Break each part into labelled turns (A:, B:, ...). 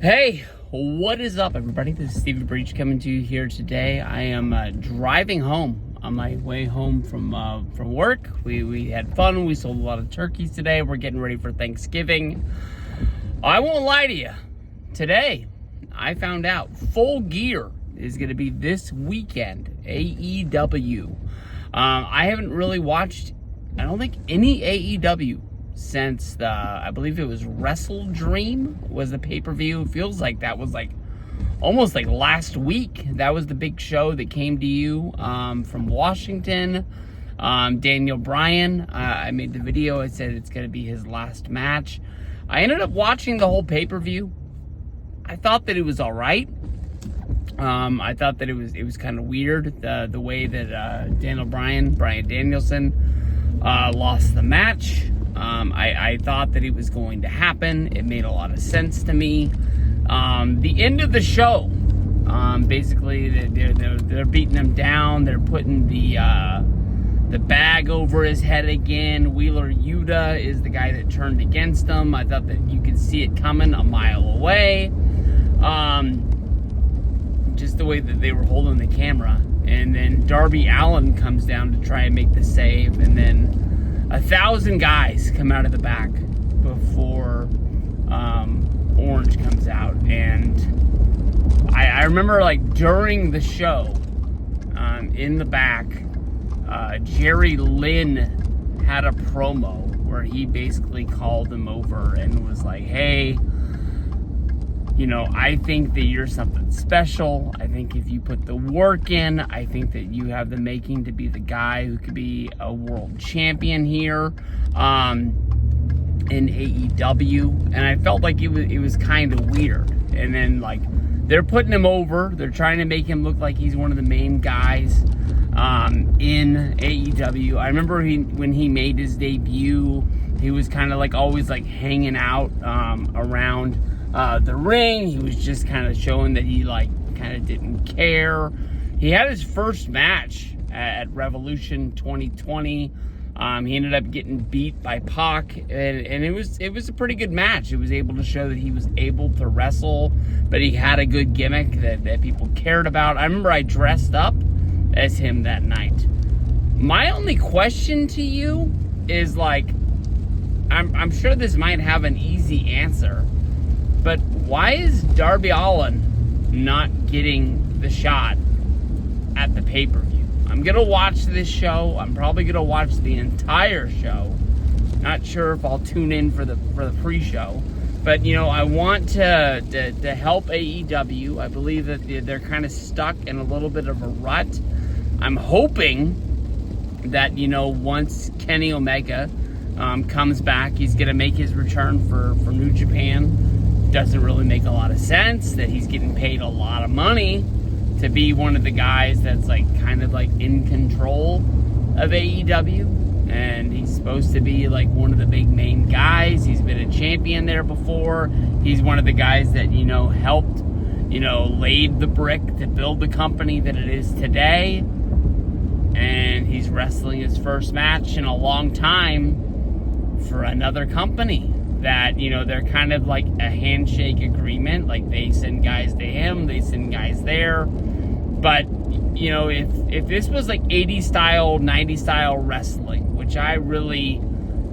A: Hey, what is up, everybody? This is Stevie Breach coming to you here today. I am driving home on my way home from work. We had fun. We sold a lot of turkeys today. We're getting ready for Thanksgiving. I won't lie to you. Today, I found out Full Gear is going to be this weekend. AEW. I haven't really watched, I don't think, any AEW since I believe it was Wrestle Dream was the pay-per-view. It feels like that was almost like last week. That was the big show that came to you from Washington. Daniel Bryan, I made the video. I said it's going to be his last match. I ended up watching the whole pay-per-view. I thought that it was all right. I thought that it was kind of weird the way that Brian Danielson lost the match. I thought that it was going to happen. It made a lot of sense to me. The end of the show, basically they're beating him down. They're putting the bag over his head again. Wheeler Yuta is the guy that turned against him. I thought that you could see it coming a mile away. Just the way that they were holding the camera. And then Darby Allin comes down to try and make the save, and then 1,000 guys come out of the back before Orange comes out. And I remember, during the show, in the back, Jerry Lynn had a promo where he basically called him over and was like, hey, I think that you're something special. I think if you put the work in, I think that you have the making to be the guy who could be a world champion here in AEW. And I felt like it was kind of weird. And then, they're putting him over. They're trying to make him look like he's one of the main guys in AEW. I remember when he made his debut, he was kind of always hanging out around the ring. He was just kind of showing that he kind of didn't care. He had his first match at Revolution 2020. He ended up getting beat by Pac, and it was a pretty good match. It was able to show that he was able to wrestle, but he had a good gimmick that people cared about. I remember I dressed up as him that night. My only question to you is I'm sure this might have an easy answer, but why is Darby Allin not getting the shot at the pay-per-view? I'm going to watch this show. I'm probably going to watch the entire show. Not sure if I'll tune in for the pre-show. But, I want to help AEW. I believe that they're kind of stuck in a little bit of a rut. I'm hoping that, once Kenny Omega comes back, he's going to make his return for New Japan. Doesn't really make a lot of sense that he's getting paid a lot of money to be one of the guys that's kind of in control of AEW, and he's supposed to be one of the big main guys. He's been a champion there before. He's one of the guys that helped laid the brick to build the company that it is today, and he's wrestling his first match in a long time for another company that, they're kind of a handshake agreement. They send guys to him, they send guys there. But, if this was 80s style, 90s style wrestling, which I really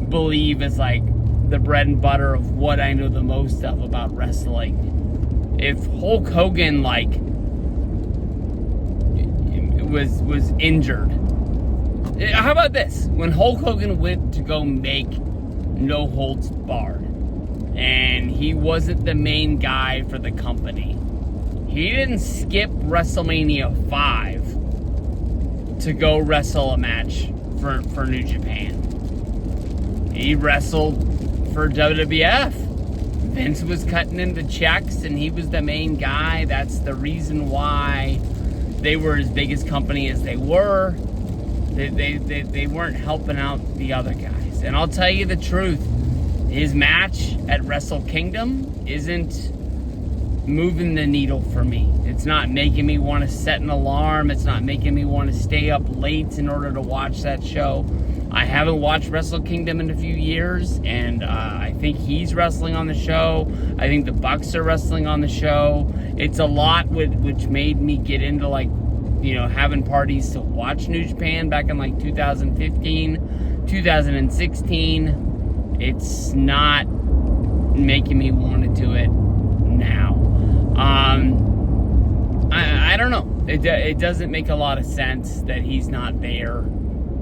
A: believe is the bread and butter of what I know the most of about wrestling. If Hulk Hogan was injured. How about this? When Hulk Hogan went to go make No Holds Barred, and he wasn't the main guy for the company, he didn't skip WrestleMania 5 to go wrestle a match for New Japan. He wrestled for WWF. Vince was cutting him the checks, and he was the main guy. That's the reason why they were as big as company as they were. They weren't helping out the other guys. And I'll tell you the truth, his match at Wrestle Kingdom isn't moving the needle for me. It's not making me want to set an alarm. It's not making me want to stay up late in order to watch that show. I haven't watched Wrestle Kingdom in a few years, and I think he's wrestling on the show. I think the Bucks are wrestling on the show. It's a lot which made me get into, like, you know, having parties to watch New Japan back in, like, 2015, 2016. It's not making me want to do it now. I don't know. It doesn't make a lot of sense that he's not there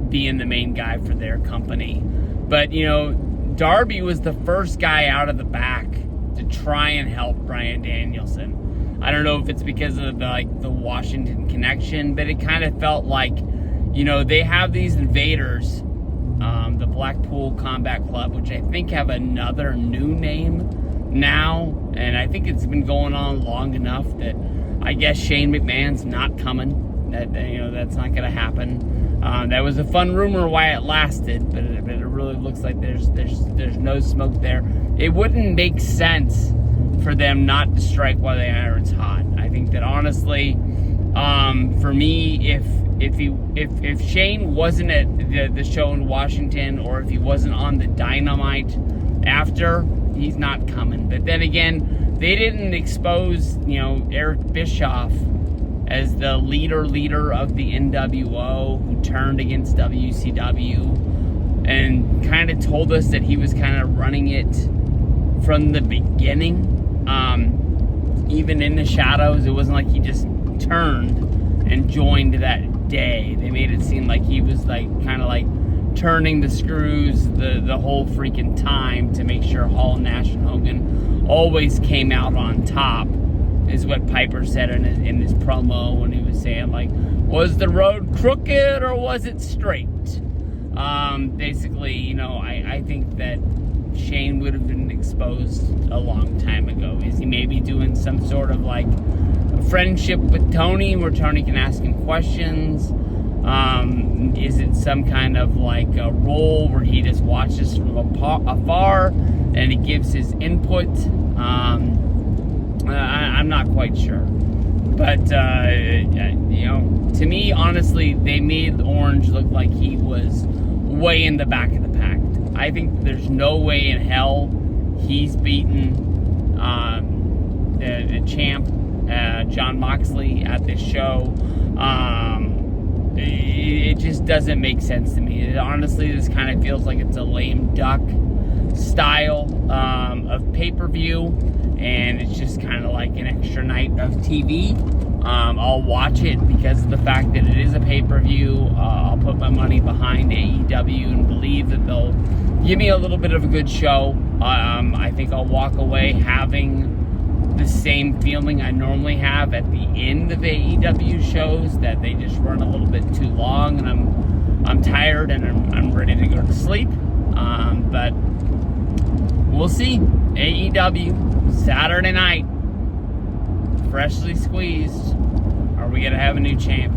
A: being the main guy for their company. But, you know, Darby was the first guy out of the back to try and help Bryan Danielson. I don't know if it's because of the Washington connection, but it kind of felt like, you know, they have these invaders, the Blackpool Combat Club, which I think have another new name now, and I think it's been going on long enough that I guess Shane McMahon's not coming. That, you know, that's not going to happen. That was a fun rumor why it lasted, but it really looks like there's no smoke there. It wouldn't make sense for them not to strike while the iron's hot. I think that honestly, for me, if Shane wasn't at the show in Washington, or if he wasn't on the Dynamite after, he's not coming. But then again, they didn't expose, you know, Eric Bischoff as the leader of the NWO who turned against WCW and kind of told us that he was kind of running it from the beginning. Even in the shadows, it wasn't like he just turned and joined that day. They made it seem like he was like kind of like turning the screws the whole freaking time to make sure Hall, Nash, and Hogan always came out on top, is what Piper said in his promo when he was saying, like, was the road crooked or was it straight? Basically, you know, I think that Shane would have been exposed a long time ago. Is he maybe doing some sort of, like, a friendship with Tony where Tony can ask him questions? Is it some kind of, like, a role where he just watches from afar and he gives his input? I'm not quite sure. But, you know, to me, honestly, they made Orange look like he was way in the back of the pack. I think there's no way in hell he's beaten the champ, Jon Moxley, at this show. It just doesn't make sense to me. Honestly, this kind of feels like it's a lame duck style of pay-per-view, and it's just kind of like an extra night of TV. I'll watch it because of the fact that it is a pay-per-view. I'll put my money behind AEW and believe that they'll give me a little bit of a good show. I think I'll walk away having the same feeling I normally have at the end of AEW shows, that they just run a little bit too long, and I'm tired and I'm ready to go to sleep. But we'll see. AEW Saturday night, freshly squeezed. Are we gonna have a new champ?